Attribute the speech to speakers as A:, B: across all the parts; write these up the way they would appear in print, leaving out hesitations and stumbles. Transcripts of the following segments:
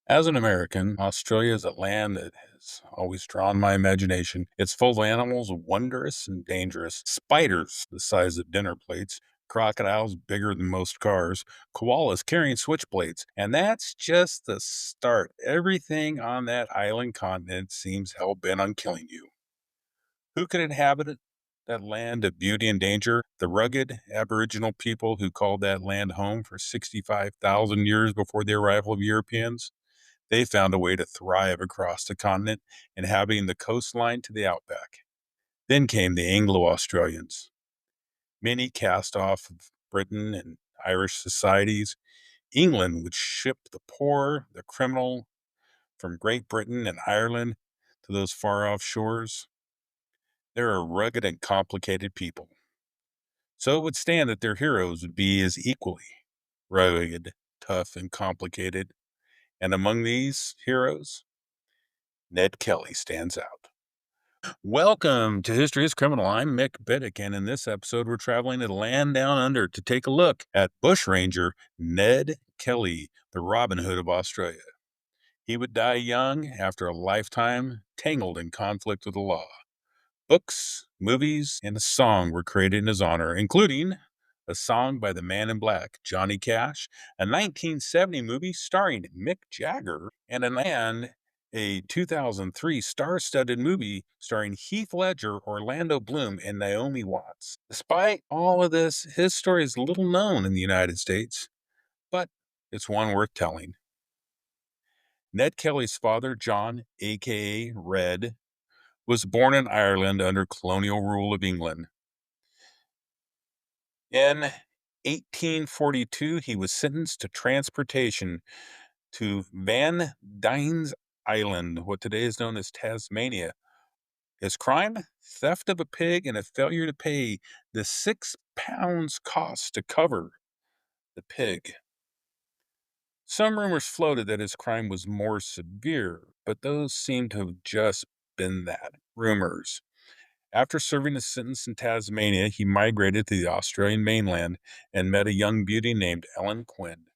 A: As an American, Australia is a land that has always drawn my imagination. It's full of animals wondrous and dangerous, spiders the size of dinner plates, crocodiles bigger than most cars, koalas carrying switchblades, and that's just the start. Everything on that island continent seems hell bent on killing you. Who could inhabit it? That land of beauty and danger, the rugged Aboriginal people who called that land home for 65,000 years before the arrival of Europeans. They found a way to thrive across the continent, inhabiting the coastline to the outback. Then came the Anglo Australians, many cast off of Britain and Irish societies. England would ship the poor, the criminal from Great Britain and Ireland to those far off shores. They're a rugged and complicated people. So it would stand that their heroes would be as equally rugged, tough, and complicated. And among these heroes, Ned Kelly stands out. Welcome to History is Criminal. I'm Mick Biddick, and in this episode, we're traveling to the land down under to take a look at Bushranger Ned Kelly, the Robin Hood of Australia. He would die young after a lifetime tangled in conflict with the law. Books, movies, and a song were created in his honor, including a song by the Man in Black, Johnny Cash, a 1970 movie starring Mick Jagger, and a 2003 star-studded movie starring Heath Ledger, Orlando Bloom, and Naomi Watts. Despite all of this, his story is little known in the United States, but it's one worth telling. Ned Kelly's father, John, aka Red, was born in Ireland under colonial rule of England. In 1842, he was sentenced to transportation to Van Dines Island, what today is known as Tasmania. His crime? Theft of a pig and a failure to pay the £6 cost to cover the pig. Some rumors floated that his crime was more severe, but those seem to have just been that rumors. After serving his sentence in Tasmania, he migrated to the Australian mainland and met a young beauty named Ellen Quinn.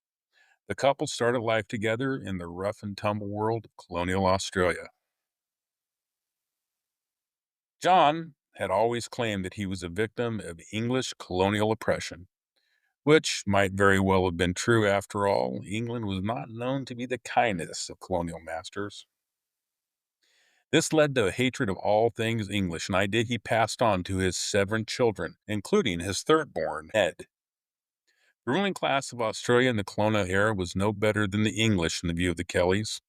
A: The couple started life together in the rough and tumble world of colonial Australia. John had always claimed that he was a victim of English colonial oppression, which might very well have been true after all. England was not known to be the kindest of colonial masters. This led to a hatred of all things English, an idea he passed on to his 7 children, including his third-born, Ned. The ruling class of Australia in the colonial era was no better than the English in the view of the Kellys.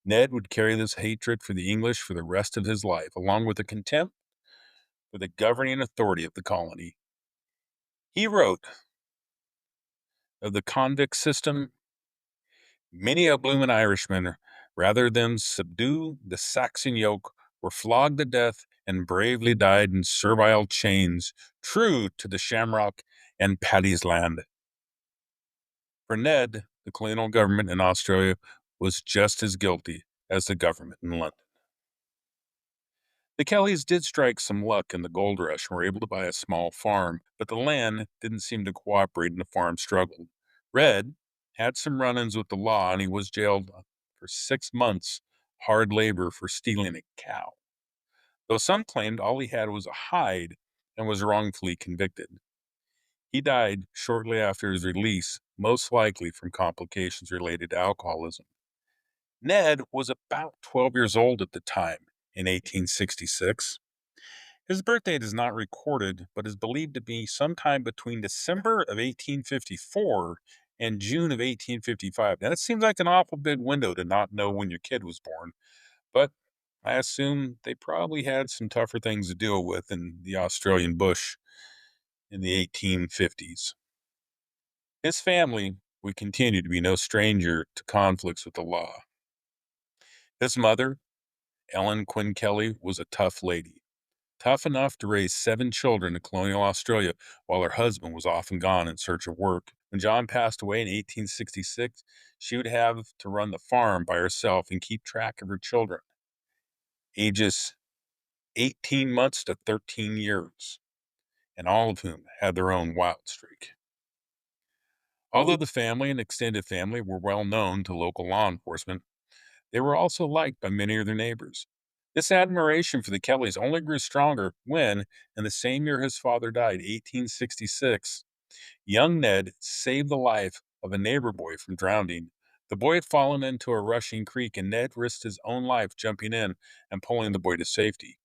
A: Ned would carry this hatred for the English for the rest of his life, along with a contempt for the governing authority of the colony. He wrote of the convict system, many a bloomin' Irishman, rather than subdue the Saxon yoke, were flogged to death and bravely died in servile chains, true to the shamrock and Paddy's land. For Ned, the colonial government in Australia was just as guilty as the government in London. The Kellys did strike some luck in the gold rush and were able to buy a small farm, but the land didn't seem to cooperate and the farm struggled. Red had some run ins with the law and he was jailed for 6 months, hard labor for stealing a cow. Though some claimed all he had was a hide and was wrongfully convicted. He died shortly after his release, most likely from complications related to alcoholism. Ned was about 12 years old at the time in 1866. His birth date is not recorded, but is believed to be sometime between December of 1854 and June of 1855. Now, that seems like an awful big window to not know when your kid was born, but I assume they probably had some tougher things to deal with in the Australian bush in the 1850s. His family would continue to be no stranger to conflicts with the law. His mother, Ellen Quinn Kelly, was a tough lady, tough enough to raise 7 children in colonial Australia while her husband was often gone in search of work. When John passed away in 1866, she would have to run the farm by herself and keep track of her children, ages 18 months to 13 years, and all of whom had their own wild streak. Although the family and extended family were well known to local law enforcement, They were also liked by many of their neighbors. This admiration for the Kellys only grew stronger when, in the same year his father died, 1866, young Ned saved the life of a neighbor boy from drowning. The boy had fallen into a rushing creek, and Ned risked his own life jumping in and pulling the boy to safety.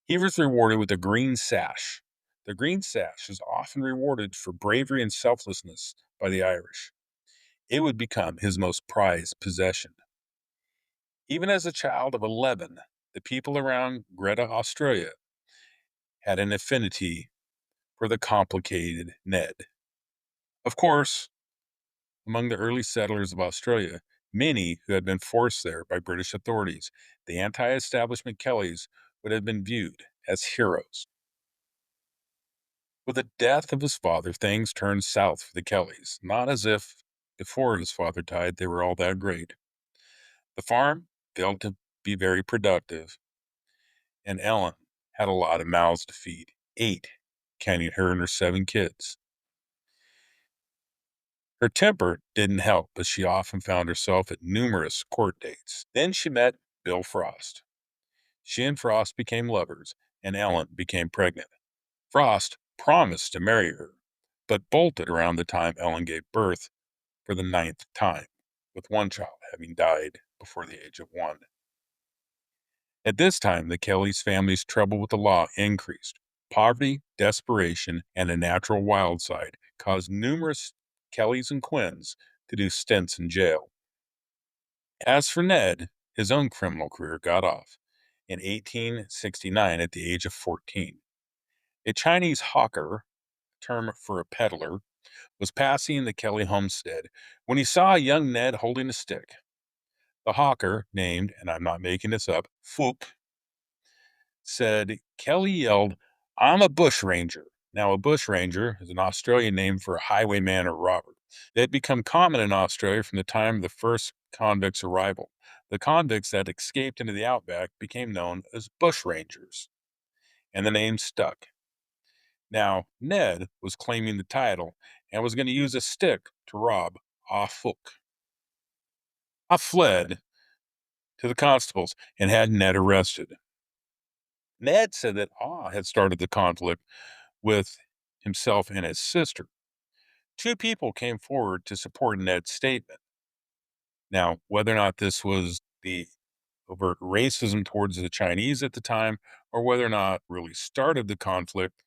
A: He was rewarded with a green sash. The green sash is often rewarded for bravery and selflessness by the Irish. It would become his most prized possession. Even as a child of 11, the people around Greta, Australia, had an affinity for the complicated Ned. Of course, among the early settlers of Australia, many who had been forced there by British authorities, the anti establishment Kellys would have been viewed as heroes. With the death of his father, things turned south for the Kellys, not as if before his father died they were all that great. The farm failed to be very productive, and Ellen had a lot of mouths to feed, 8, counting her and her 7 kids. Her temper didn't help, but she often found herself at numerous court dates. Then she met Bill Frost. She and Frost became lovers, and Ellen became pregnant. Frost promised to marry her, but bolted around the time Ellen gave birth for the 9th time, with one child having died before the age of 1. At this time, the Kellys family's trouble with the law increased. Poverty, desperation, and a natural wild side caused numerous Kellys and Quinns to do stints in jail. As for Ned, his own criminal career got off in 1869 at the age of 14. A Chinese hawker, term for a peddler, was passing the Kelly homestead when he saw young Ned holding a stick. The hawker, named, and I'm not making this up, Fook, said Kelly yelled, "I'm a bushranger." Now, a bushranger is an Australian name for a highwayman or robber. They had become common in Australia from the time of the first convicts' arrival. The convicts that escaped into the outback became known as bushrangers, and the name stuck. Now, Ned was claiming the title and was going to use a stick to rob Ah Fook. I fled to the constables and had Ned arrested. Ned said that Ah had started the conflict with himself and his sister. 2 people came forward to support Ned's statement. Now, whether or not this was the overt racism towards the Chinese at the time, or whether or not really started the conflict,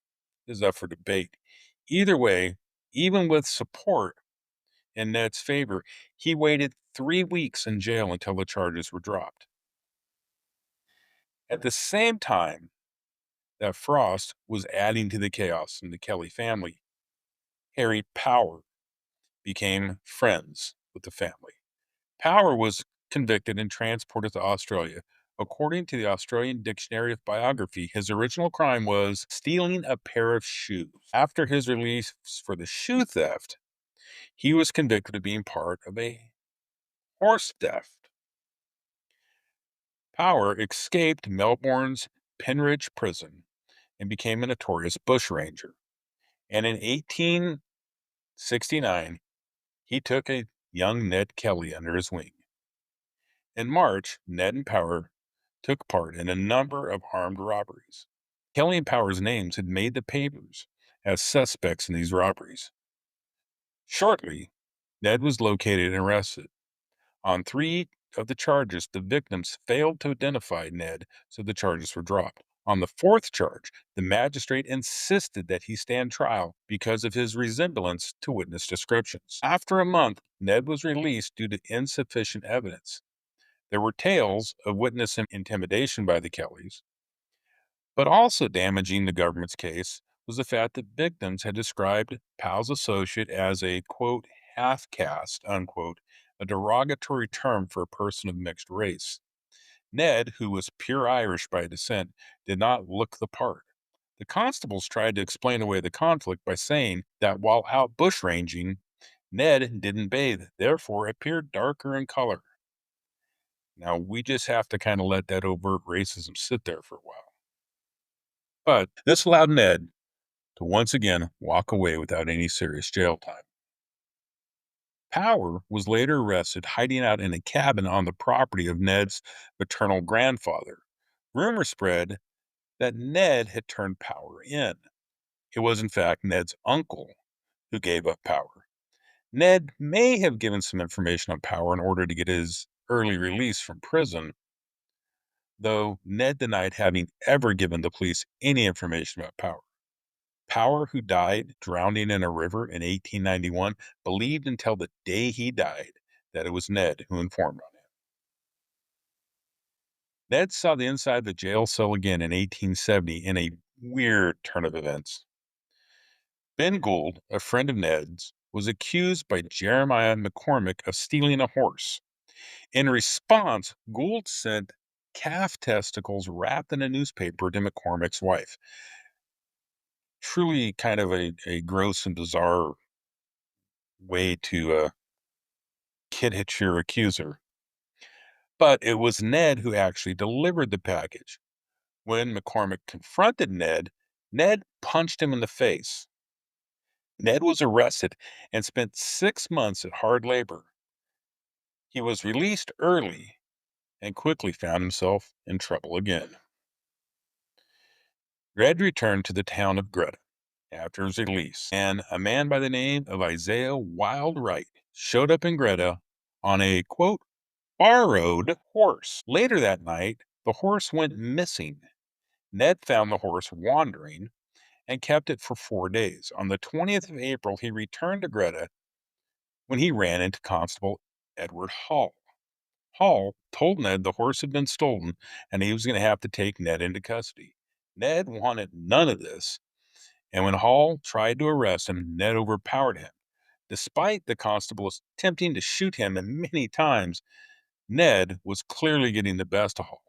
A: is up for debate. Either way, even with support in Ned's favor, he waited 3 weeks in jail until the charges were dropped. At the same time that Frost was adding to the chaos in the Kelly family, Harry Power became friends with the family. Power was convicted and transported to Australia. According to the Australian Dictionary of Biography, his original crime was stealing a pair of shoes. After his release for the shoe theft, he was convicted of being part of a horse theft. Power escaped Melbourne's Penridge prison and became a notorious bushranger. And in 1869, he took a young Ned Kelly under his wing. In March, Ned and Power took part in a number of armed robberies. Kelly and Power's names had made the papers as suspects in these robberies. Shortly, Ned was located and arrested. On 3 of the charges, the victims failed to identify Ned, so the charges were dropped. On the 4th charge, the magistrate insisted that he stand trial because of his resemblance to witness descriptions. After a month, Ned was released due to insufficient evidence. There were tales of witness intimidation by the Kellys, but also damaging the government's case was the fact that victims had described Powell's associate as a, quote, half caste, unquote, a derogatory term for a person of mixed race. Ned, who was pure Irish by descent, did not look the part. The constables tried to explain away the conflict by saying that while out bushranging, Ned didn't bathe, therefore appeared darker in color. Now, we just have to kind of let that overt racism sit there for a while. But this allowed Ned to once again walk away without any serious jail time. Power was later arrested hiding out in a cabin on the property of Ned's maternal grandfather. Rumor spread that Ned had turned Power in. It was, in fact, Ned's uncle who gave up Power. Ned may have given some information on Power in order to get his early release from prison, though Ned denied having ever given the police any information about Power. Power, who died drowning in a river in 1891, believed until the day he died that it was Ned who informed on him. Ned saw the inside of the jail cell again in 1870 in a weird turn of events. Ben Gould, a friend of Ned's, was accused by Jeremiah McCormick of stealing a horse. In response, Gould sent calf testicles wrapped in a newspaper to McCormick's wife. Truly kind of a gross and bizarre way to kid hit your accuser. But it was Ned who actually delivered the package. When McCormick confronted Ned, Ned punched him in the face. Ned was arrested and spent 6 months at hard labor. He was released early and quickly found himself in trouble again. Ned returned to the town of Greta after his release, and a man by the name of Isaiah Wildwright showed up in Greta on a, quote, borrowed horse. Later that night, the horse went missing. Ned found the horse wandering and kept it for 4 days. On the 20th of April, he returned to Greta when he ran into Constable Edward Hall. Hall told Ned the horse had been stolen and he was going to have to take Ned into custody. Ned wanted none of this, and when Hall tried to arrest him, Ned overpowered him. Despite the constable attempting to shoot him many times, Ned was clearly getting the best of Hall.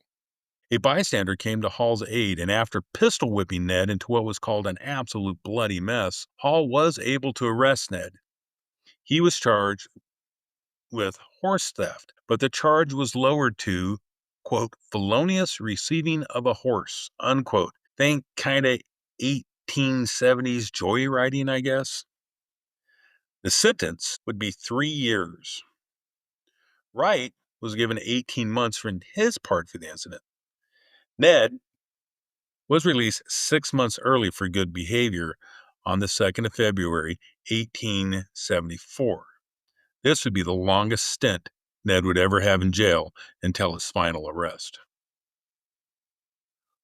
A: A bystander came to Hall's aid, and after pistol whipping Ned into what was called an absolute bloody mess, Hall was able to arrest Ned. He was charged with horse theft, but the charge was lowered to, quote, felonious receiving of a horse, unquote. Think kind of 1870s joyriding, I guess. The sentence would be 3 years. Wright was given 18 months for his part for the incident. Ned was released 6 months early for good behavior on the 2nd of February, 1874. This would be the longest stint Ned would ever have in jail until his final arrest.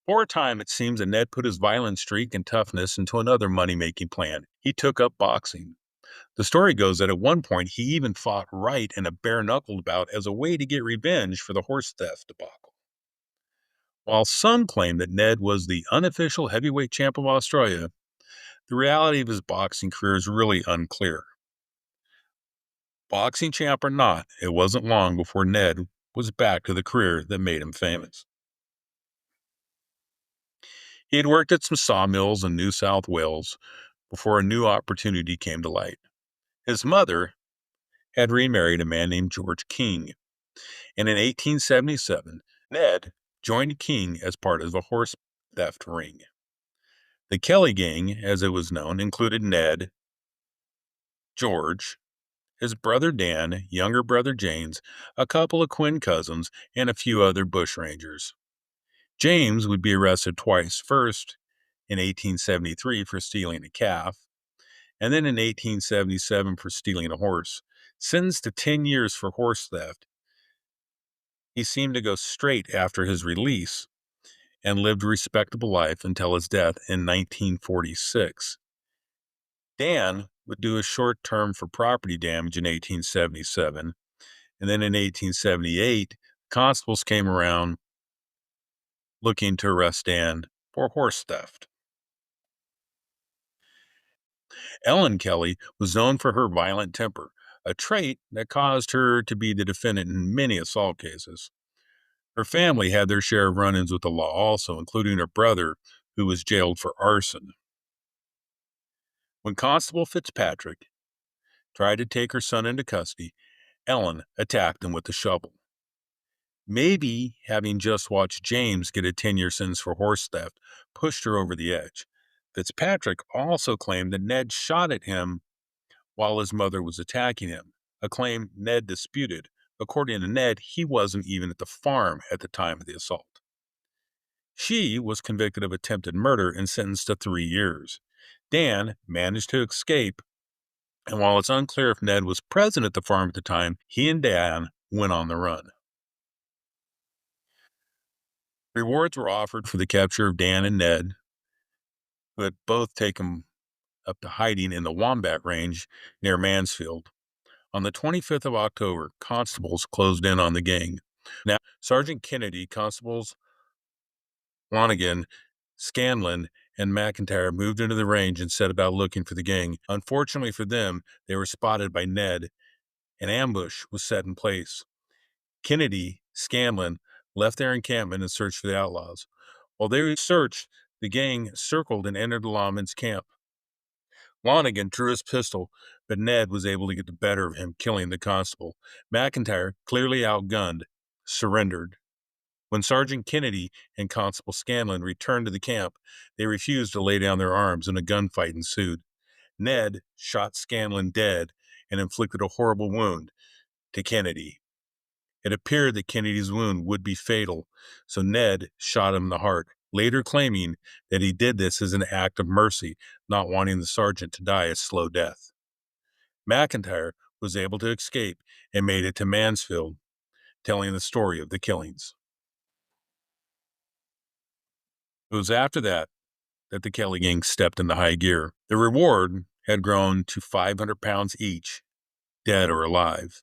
A: For a time, it seems that Ned put his violent streak and toughness into another money-making plan. He took up boxing. The story goes that at one point, he even fought Wright in a bare-knuckled bout as a way to get revenge for the horse theft debacle. While some claim that Ned was the unofficial heavyweight champ of Australia, the reality of his boxing career is really unclear. Boxing champ or not, it wasn't long before Ned was back to the career that made him famous. He had worked at some sawmills in New South Wales before a new opportunity came to light. His mother had remarried a man named George King, and in 1877, Ned joined King as part of the horse theft ring. The Kelly gang, as it was known, included Ned, George, his brother Dan, younger brother James, a couple of twin cousins, and a few other bushrangers. James would be arrested twice, first in 1873 for stealing a calf, and then in 1877 for stealing a horse. Sentenced to 10 years for horse theft, he seemed to go straight after his release and lived a respectable life until his death in 1946. Dan would do a short term for property damage in 1877, and then in 1878, constables came around looking to arrest Dan for horse theft. Ellen Kelly was known for her violent temper, a trait that caused her to be the defendant in many assault cases. Her family had their share of run-ins with the law also, including her brother, who was jailed for arson. When Constable Fitzpatrick tried to take her son into custody, Ellen attacked him with a shovel. Maybe having just watched James get a 10-year sentence for horse theft pushed her over the edge. Fitzpatrick also claimed that Ned shot at him while his mother was attacking him. a claim Ned disputed. According to Ned, he wasn't even at the farm at the time of the assault. She was convicted of attempted murder and sentenced to 3 years. Dan managed to escape, and while it's unclear if Ned was present at the farm at the time, he and Dan went on the run. Rewards were offered for the capture of Dan and Ned, who had both taken up to hiding in the Wombat Range near Mansfield. On the 25th of October, constables closed in on the gang. Now, Sergeant Kennedy, Constables Lonigan, Scanlon, and McIntyre moved into the range and set about looking for the gang. Unfortunately for them, they were spotted by Ned. An ambush was set in place. Kennedy, Scanlon, left their encampment and searched for the outlaws. While they searched, the gang circled and entered the lawman's camp. Lonigan drew his pistol, but Ned was able to get the better of him, killing the constable. McIntyre, clearly outgunned, surrendered. When Sergeant Kennedy and Constable Scanlon returned to the camp, they refused to lay down their arms and a gunfight ensued. Ned shot Scanlon dead and inflicted a horrible wound to Kennedy. It appeared that Kennedy's wound would be fatal, so Ned shot him in the heart, later claiming that he did this as an act of mercy, not wanting the sergeant to die a slow death. McIntyre was able to escape and made it to Mansfield, telling the story of the killings. It was after that the Kelly gang stepped into high gear. The reward had grown to 500 pounds each, dead or alive.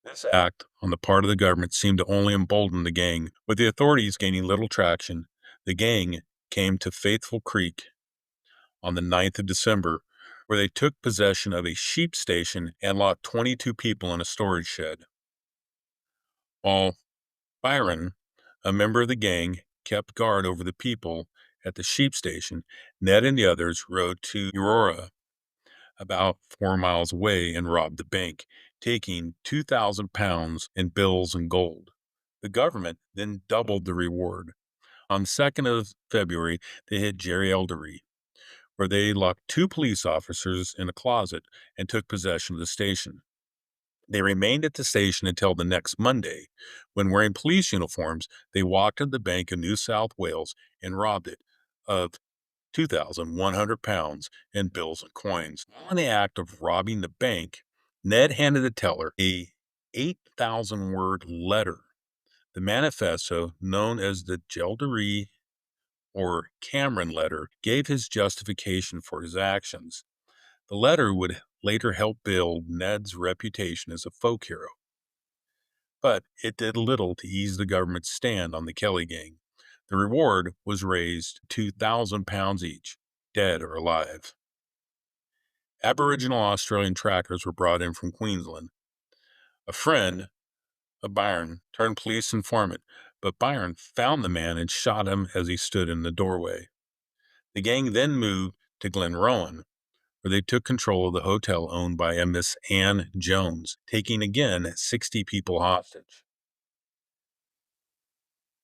A: This act on the part of the government seemed to only embolden the gang. With the authorities gaining little traction, the gang came to Faithful Creek on the 9th of December, where they took possession of a sheep station and locked 22 people in a storage shed. While Byron, a member of the gang, kept guard over the people at the sheep station, Ned and the others rode to Aurora, about 4 miles away, and robbed the bank, taking 2,000 pounds in bills and gold. The government then doubled the reward. On the 2nd of February, they hit Jerry Eldery, where they locked 2 police officers in a closet and took possession of the station. They remained at the station until the next Monday, when, wearing police uniforms, they walked into the Bank of New South Wales and robbed it of 2,100 pounds in bills and coins. While in the act of robbing the bank, Ned handed the teller a 8,000-word letter. The manifesto, known as the Geldery or Cameron letter, gave his justification for his actions. The letter would later help build Ned's reputation as a folk hero. But it did little to ease the government's stand on the Kelly gang. The reward was raised to 2,000 pounds each, dead or alive. Aboriginal Australian trackers were brought in from Queensland. A friend of Byron turned police informant, but Byron found the man and shot him as he stood in the doorway. The gang then moved to Glenrowan, where they took control of the hotel owned by a Miss Ann Jones, taking again 60 people hostage.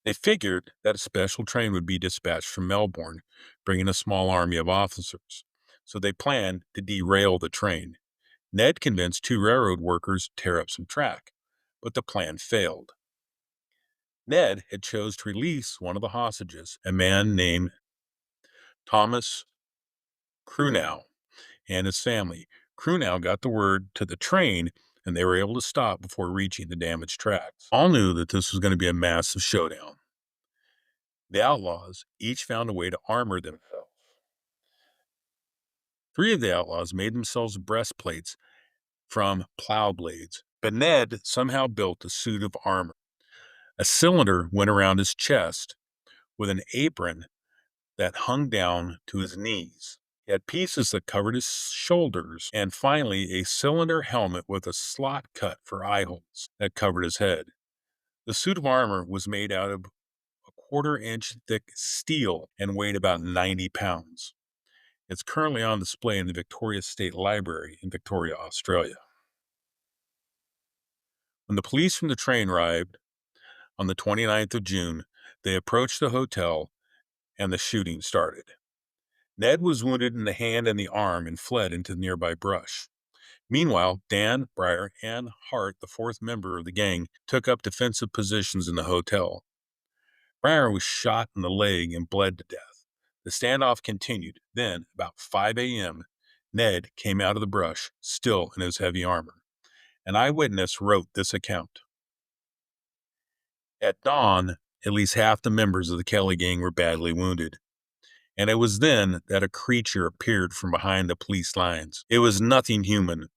A: They figured that a special train would be dispatched from Melbourne, bringing a small army of officers, so they planned to derail the train. Ned convinced 2 railroad workers to tear up some track, but the plan failed. Ned had chose to release one of the hostages, a man named Thomas Crunow, and his family. Crunow got the word to the train, and they were able to stop before reaching the damaged tracks. All knew that this was going to be a massive showdown. The outlaws each found a way to armor themselves. 3 of the outlaws made themselves breastplates from plow blades, but Ned somehow built a suit of armor. A cylinder went around his chest with an apron that hung down to his knees. He had pieces that covered his shoulders, and finally a cylinder helmet with a slot cut for eye holes that covered his head. The suit of armor was made out of a 1/4-inch thick steel and weighed about 90 pounds. It's currently on display in the Victoria State Library in Victoria, Australia. When the police from the train arrived on the 29th of June, they approached the hotel and the shooting started. Ned was wounded in the hand and the arm and fled into the nearby brush. Meanwhile, Dan, Breyer, and Hart, the fourth member of the gang, took up defensive positions in the hotel. Breyer was shot in the leg and bled to death. The standoff continued. Then, about 5 a.m., Ned came out of the brush, still in his heavy armor. An eyewitness wrote this account. At dawn, at least half the members of the Kelly gang were badly wounded. And it was then that a creature appeared from behind the police lines. It was nothing human.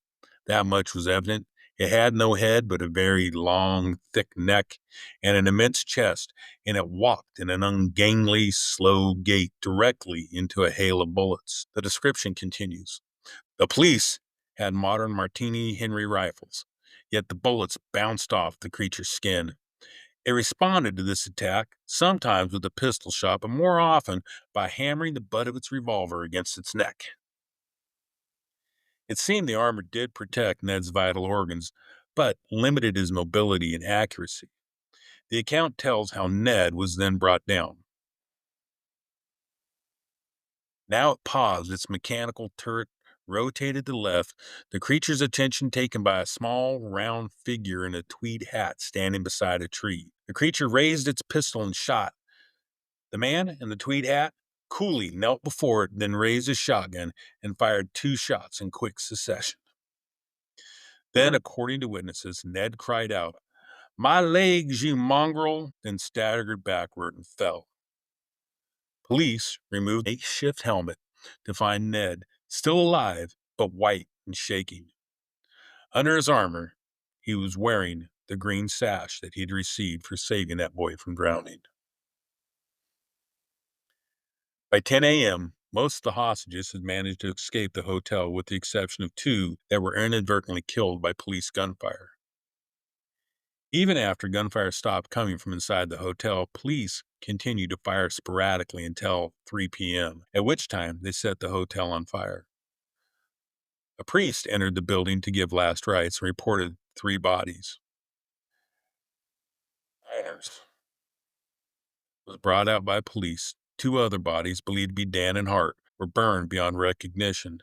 A: That much was evident. It had no head, but a very long, thick neck and an immense chest, and it walked in an ungainly, slow gait directly into a hail of bullets. The description continues. The police had modern Martini Henry rifles, yet the bullets bounced off the creature's skin. It responded to this attack, sometimes with a pistol shot, but more often by hammering the butt of its revolver against its neck. It seemed the armor did protect Ned's vital organs, but limited his mobility and accuracy. The account tells how Ned was then brought down. Now it paused, its mechanical turret rotated to the left, the creature's attention taken by a small, round figure in a tweed hat standing beside a tree. The creature raised its pistol and shot. The man in the tweed hat coolly knelt before it, then raised his shotgun and fired 2 shots in quick succession. Then, according to witnesses, Ned cried out, "My legs, you mongrel!" then staggered backward and fell. Police removed a makeshift helmet to find Ned still alive, but white and shaking. Under his armor, he was wearing the green sash that he'd received for saving that boy from drowning. By 10 a.m., most of the hostages had managed to escape the hotel, with the exception of 2 that were inadvertently killed by police gunfire. Even after gunfire stopped coming from inside the hotel, police continued to fire sporadically until 3 p.m., at which time they set the hotel on fire. A priest entered the building to give last rites and reported 3 bodies. Myers was brought out by police. 2 other bodies, believed to be Dan and Hart, were burned beyond recognition.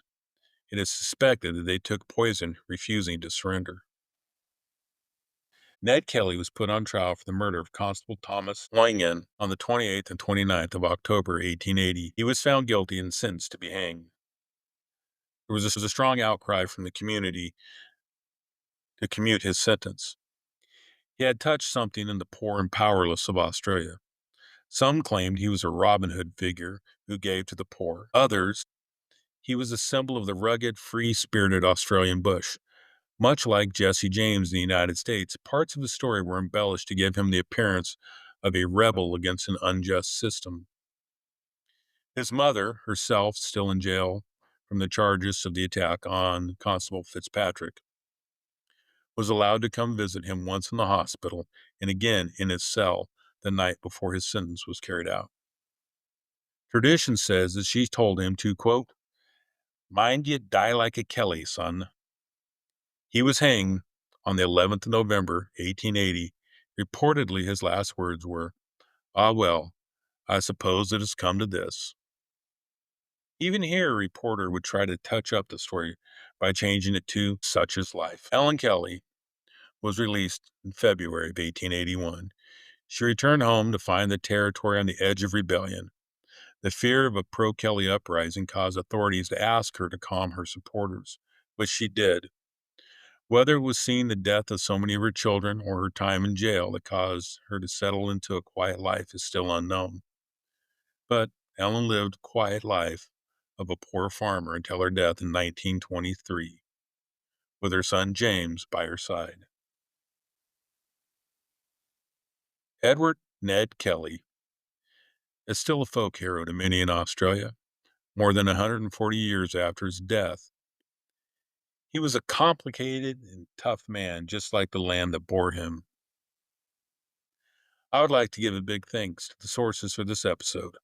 A: It is suspected that they took poison, refusing to surrender. Ned Kelly was put on trial for the murder of Constable Thomas Loingen on the 28th and 29th of October, 1880. He was found guilty and sentenced to be hanged. There was a strong outcry from the community to commute his sentence. He had touched something in the poor and powerless of Australia. Some claimed he was a Robin Hood figure who gave to the poor. Others, he was a symbol of the rugged, free-spirited Australian bush. Much like Jesse James in the United States, parts of his story were embellished to give him the appearance of a rebel against an unjust system. His mother, herself still in jail from the charges of the attack on Constable Fitzpatrick, was allowed to come visit him once in the hospital and again in his cell the night before his sentence was carried out. Tradition says that she told him to, quote, "Mind ye die like a Kelly, son." He was hanged on the 11th of November, 1880. Reportedly, his last words were, "Ah, well, I suppose it has come to this." Even here, a reporter would try to touch up the story by changing it to "such is life." Ellen Kelly was released in February of 1881. She returned home to find the territory on the edge of rebellion. The fear of a pro-Kelly uprising caused authorities to ask her to calm her supporters, which she did. Whether it was seeing the death of so many of her children or her time in jail that caused her to settle into a quiet life is still unknown. But Ellen lived a quiet life of a poor farmer until her death in 1923, with her son James by her side. Edward Ned Kelly is still a folk hero to many in Australia, more than 140 years after his death. He was a complicated and tough man, just like the land that bore him. I would like to give a big thanks to the sources for this episode: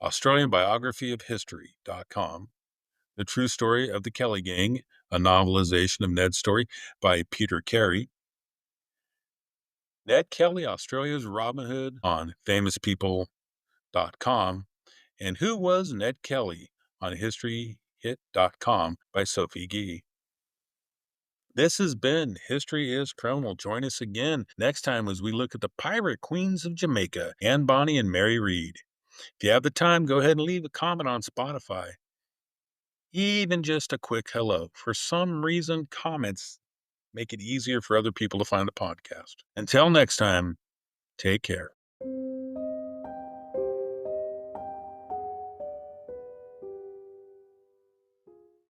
A: AustralianBiographyOfHistory.com, The True Story of the Kelly Gang, a novelization of Ned's story by Peter Carey, Ned Kelly, Australia's Robin Hood on FamousPeople.com, and Who Was Ned Kelly on HistoryHit.com by Sophie Gee. This has been History is Criminal. Join us again next time as we look at the pirate queens of Jamaica, Anne Bonny and Mary Read. If you have the time, go ahead and leave a comment on Spotify. Even just a quick hello. For some reason, comments make it easier for other people to find the podcast. Until next time, take care.